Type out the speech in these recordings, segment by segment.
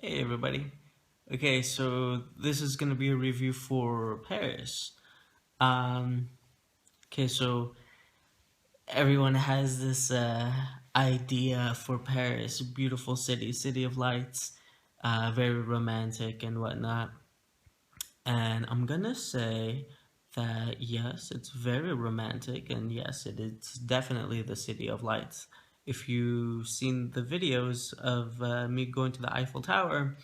Hey everybody. Okay, so this is gonna be a review for Paris. Um, okay, so everyone has this idea for Paris, beautiful city, city of lights, very romantic and whatnot. And I'm gonna say that yes, it's very romantic, and yes, it's definitely the city of lights. If you've seen the videos of me going to the Eiffel Tower,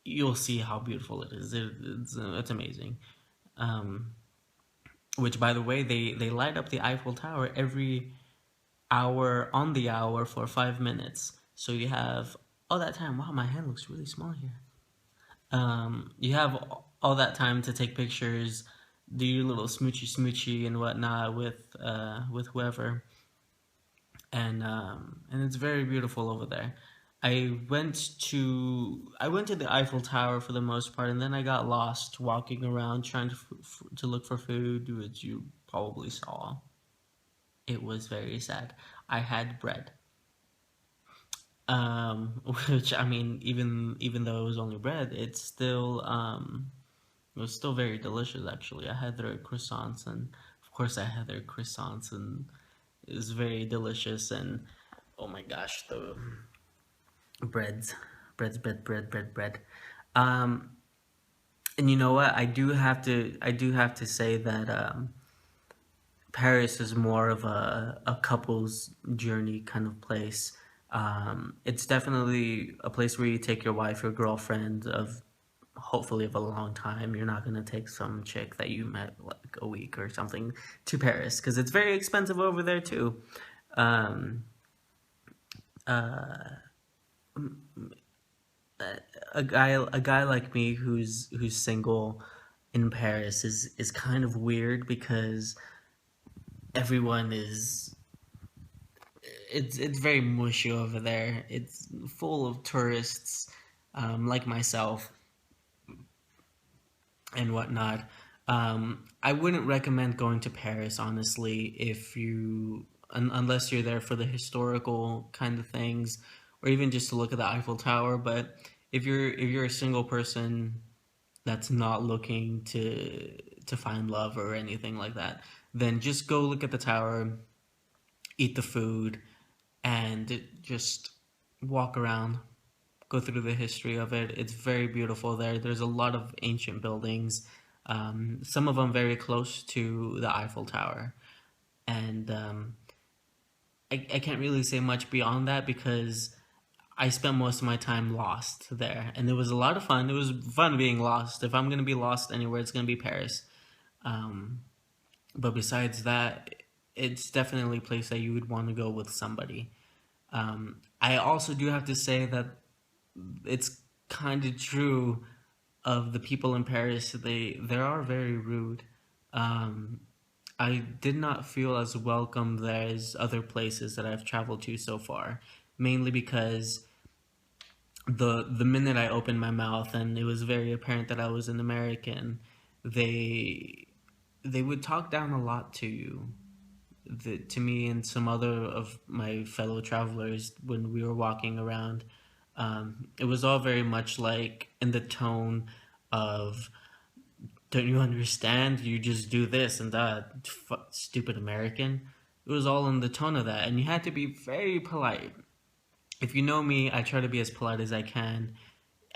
you'll see how beautiful it is. It's amazing. Um, which, by the way, they light up the Eiffel Tower every hour on the hour for 5 minutes. So you have all that time. Wow, my hand looks really small here. You have all that time to take pictures, do your little smoochy smoochy and whatnot with whoever, and it's very beautiful over there. I went to the Eiffel Tower for the most part, and then I got lost walking around trying to look for food, which you probably saw. It was very sad. I had bread, which I mean, even though it was only bread, it was still very delicious. Actually, I had their croissants, and of course, I had their croissants, and it was very delicious. And oh my gosh, the breads, bread. Um, and you know what? I do have to say that Paris is more of a couple's journey kind of place. It's definitely a place where you take your wife or girlfriend of hopefully of a long time. You're not gonna take some chick that you met like a week or something to Paris because it's very expensive over there too. Um, uh, a guy like me who's single in Paris is kind of weird because everyone is it's very mushy over there. It's full of tourists, like myself and whatnot. I wouldn't recommend going to Paris honestly if unless you're there for the historical kind of things, or even just to look at the Eiffel Tower. But if you're a single person that's not looking to find love or anything like that, then just go look at the tower, eat the food, and just walk around, go through the history of it. It's very beautiful there. There's a lot of ancient buildings, some of them very close to the Eiffel Tower. And I can't really say much beyond that because I spent most of my time lost there. And it was a lot of fun. It was fun being lost. If I'm going to be lost anywhere, it's going to be Paris. Um, but besides that, it's definitely a place that you would want to go with somebody. I also do have to say that it's kind of true of the people in Paris. They are very rude. Um, I did not feel as welcome there as other places that I've traveled to so far, mainly because the minute I opened my mouth and it was very apparent that I was an American, they they would talk down a lot to you. To me and some other of my fellow travelers when we were walking around. It was all very much like in the tone of, "Don't you understand? You just do this and that, stupid American." It was all in the tone of that, and you had to be very polite. If you know me, I try to be as polite as I can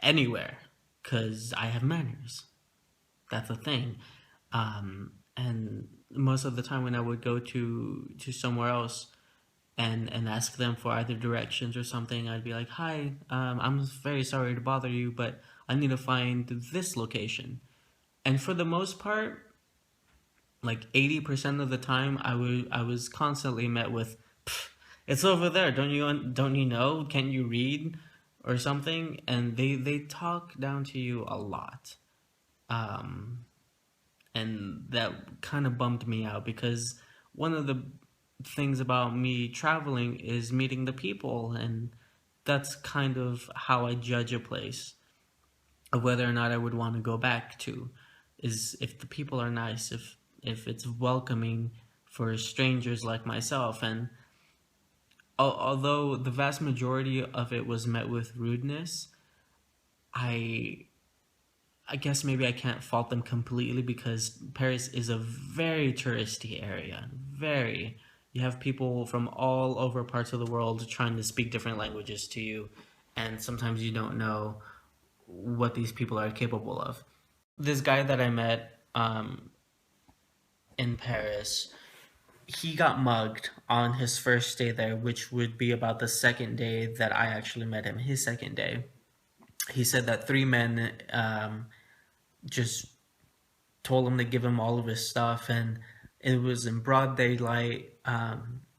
anywhere, cause I have manners. That's a thing. And most of the time when I would go to somewhere else and ask them for either directions or something, I'd be like, "Hi, I'm very sorry to bother you, but I need to find this location." And for the most part, like 80% of the time, I was constantly met with, "It's over there. Don't you know? Can't you read?" or something. And they talk down to you a lot. Um, and that kind of bummed me out because one of the things about me traveling is meeting the people, and that's kind of how I judge a place of whether or not I would want to go back to, is if the people are nice, if it's welcoming for strangers like myself. And although the vast majority of it was met with rudeness, I I guess maybe I can't fault them completely because Paris is a very touristy area. Very. You have people from all over parts of the world trying to speak different languages to you, and sometimes you don't know what these people are capable of. This guy that I met in Paris, he got mugged on his first day there, which would be about the second day that I actually met him, his second day. He said that three men just told him to give him all of his stuff, and it was in broad daylight.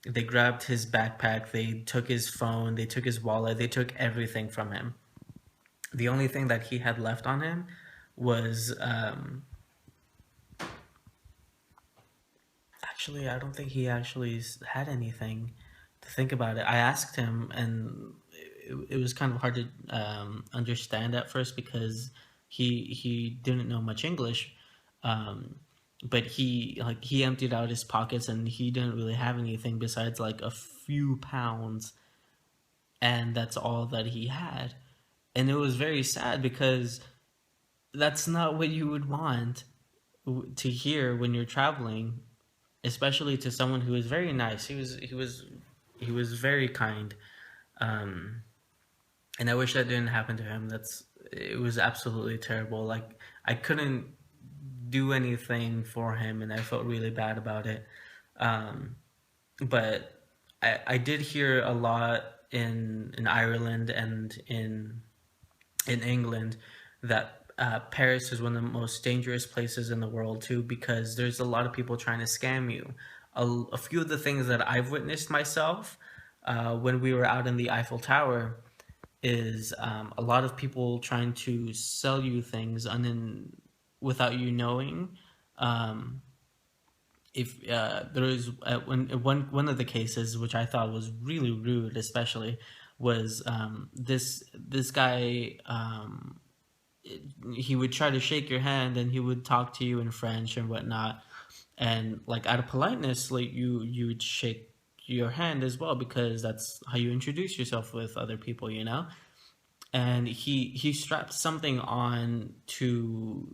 They grabbed his backpack, they took his phone, they took his wallet, they took everything from him. The only thing that he had left on him was actually, I don't think he actually had anything. To think about it, I asked him, and it was kind of hard to understand at first because he didn't know much English. Um, but he emptied out his pockets and he didn't really have anything besides like a few pounds, and that's all that he had. And it was very sad because that's not what you would want to hear when you're traveling, especially to someone who was very nice. He was very kind. Um, and I wish that didn't happen to him. It was absolutely terrible. Like I couldn't do anything for him, and I felt really bad about it. Um, but I did hear a lot in Ireland and in England that Paris is one of the most dangerous places in the world too, because there's a lot of people trying to scam you. A few of the things that I've witnessed myself when we were out in the Eiffel Tower is a lot of people trying to sell you things without you knowing. Um, if there was one of the cases which I thought was really rude, especially was this guy. He would try to shake your hand and he would talk to you in French and whatnot, and like out of politeness, like you would shake your hand as well because that's how you introduce yourself with other people, and he strapped something on to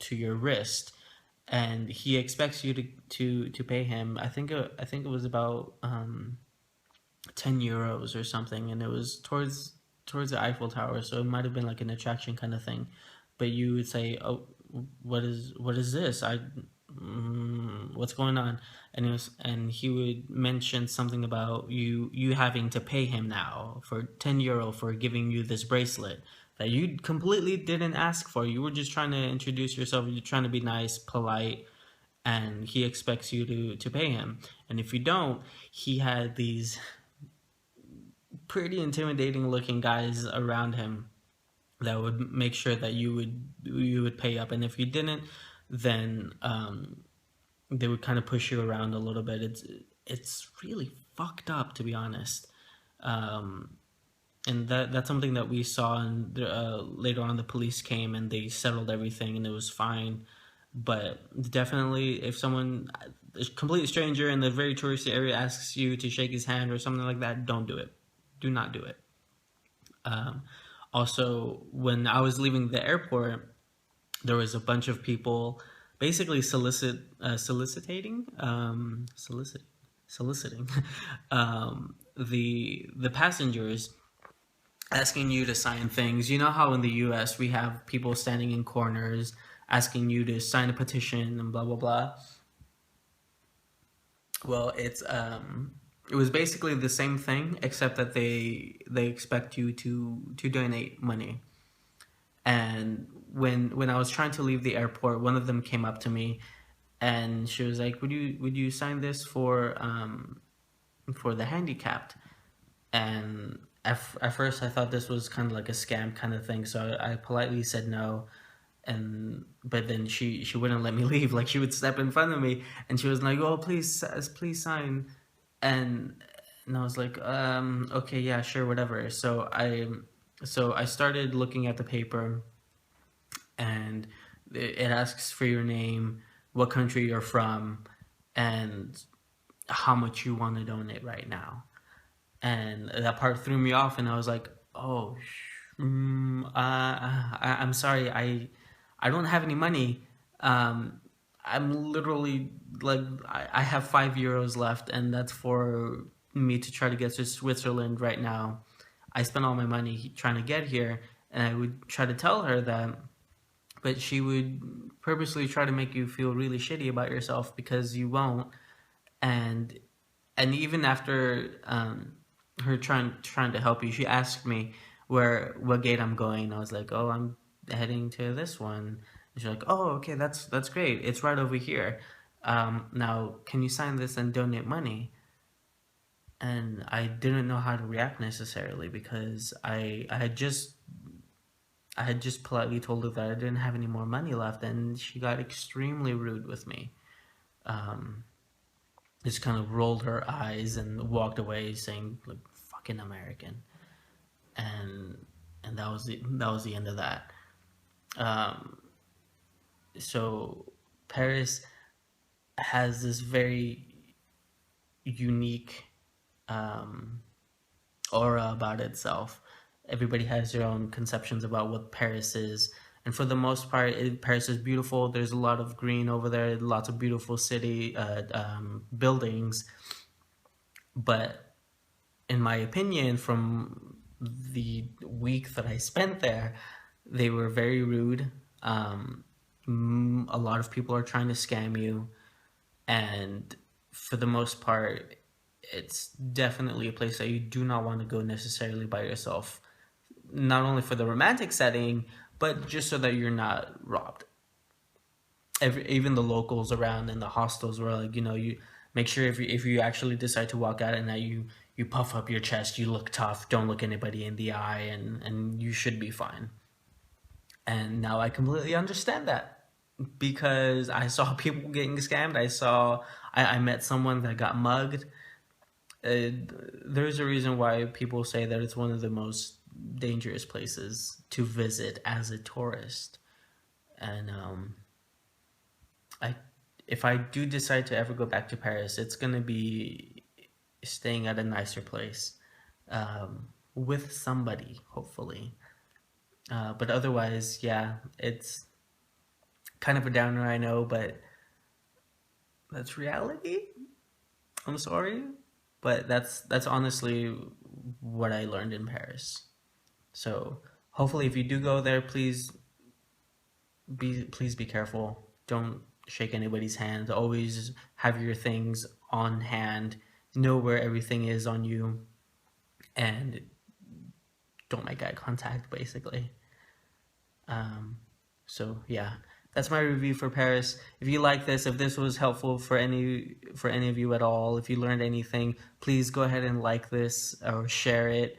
your wrist, and he expects you to pay him. I think it was about 10 euros or something, and it was towards the Eiffel Tower, so it might have been like an attraction kind of thing. But you would say, "Oh, what is this? What's going on?" And he would mention something about you having to pay him now for 10 euro for giving you this bracelet that you completely didn't ask for. You were just trying to introduce yourself. You're trying to be nice, polite, and he expects you to pay him. And if you don't, he had these pretty intimidating looking guys around him that would make sure that you would pay up, and if you didn't, then they would kind of push you around a little bit. It's really fucked up, to be honest. Um, and that's something that we saw, and later on the police came and they settled everything and it was fine. But definitely, if someone, a complete stranger in the very touristy area, asks you to shake his hand or something like that, don't do it. Do not do it. Um, Also, when I was leaving the airport, there was a bunch of people basically soliciting the passengers, asking you to sign things. You know how in the U.S. we have people standing in corners asking you to sign a petition and blah blah blah. Well, it was basically the same thing, except that they expect you to donate money. And when I was trying to leave the airport, one of them came up to me, and she was like, "Would you sign this for the handicapped?" And at first, I thought this was kind of like a scam kind of thing, so I politely said no. And but then she wouldn't let me leave. Like she would step in front of me, and she was like, "Oh, please sign." and and I was like, okay, yeah, sure, whatever. So I started looking at the paper, and it asks for your name, what country you're from, and how much you want to donate right now. And that part threw me off, and I was like, oh, I'm sorry. I don't have any money. Um, I'm literally like I have €5 left, and that's for me to try to get to Switzerland right now. I spent all my money trying to get here, and I would try to tell her that, but she would purposely try to make you feel really shitty about yourself because you won't. And even after her trying to help you, she asked me what gate I'm going. I was like, oh, I'm heading to this one. And she's like, oh, okay, that's great. It's right over here. Now, can you sign this and donate money? And I didn't know how to react necessarily because I had just politely told her that I didn't have any more money left, and she got extremely rude with me. Um, just kind of rolled her eyes and walked away, saying like "fucking American," and that was the end of that. Um, so Paris has this very unique um, aura about itself. Everybody has their own conceptions about what Paris is. And for the most part, Paris is beautiful. There's a lot of green over there, lots of beautiful city buildings. But in my opinion, from the week that I spent there, they were very rude. A lot of people are trying to scam you. And for the most part, it's definitely a place that you do not want to go necessarily by yourself. Not only for the romantic setting, but just so that you're not robbed. Even the locals around in the hostels were like, you make sure if you actually decide to walk out at night, you puff up your chest, you look tough, don't look anybody in the eye, and you should be fine. And now I completely understand that because I saw people getting scammed. I met someone that got mugged. Uh, there's a reason why people say that it's one of the most dangerous places to visit as a tourist. And I, if I do decide to ever go back to Paris, it's gonna be staying at a nicer place with somebody, hopefully. But otherwise, yeah, it's kind of a downer, I know, but that's reality. I'm sorry, but that's honestly what I learned in Paris. So hopefully, if you do go there, please be careful. Don't shake anybody's hand. Always have your things on hand. Know where everything is on you, and don't make eye contact. Basically. Um, so yeah, that's my review for Paris. If you like this, if this was helpful for any of you at all, if you learned anything, please go ahead and like this or share it,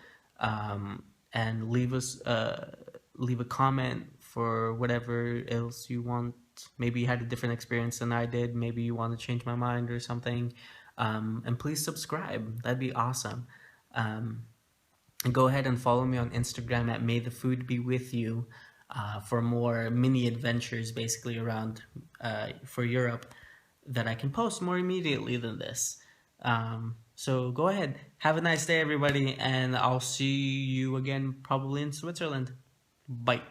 and leave a comment for whatever else you want. Maybe you had a different experience than I did. Maybe you want to change my mind or something. And please subscribe. That'd be awesome. Go ahead and follow me on Instagram at May the Food Be With You for more mini adventures basically around for Europe that I can post more immediately than this. So go ahead. Have a nice day, everybody, and I'll see you again probably in Switzerland. Bye.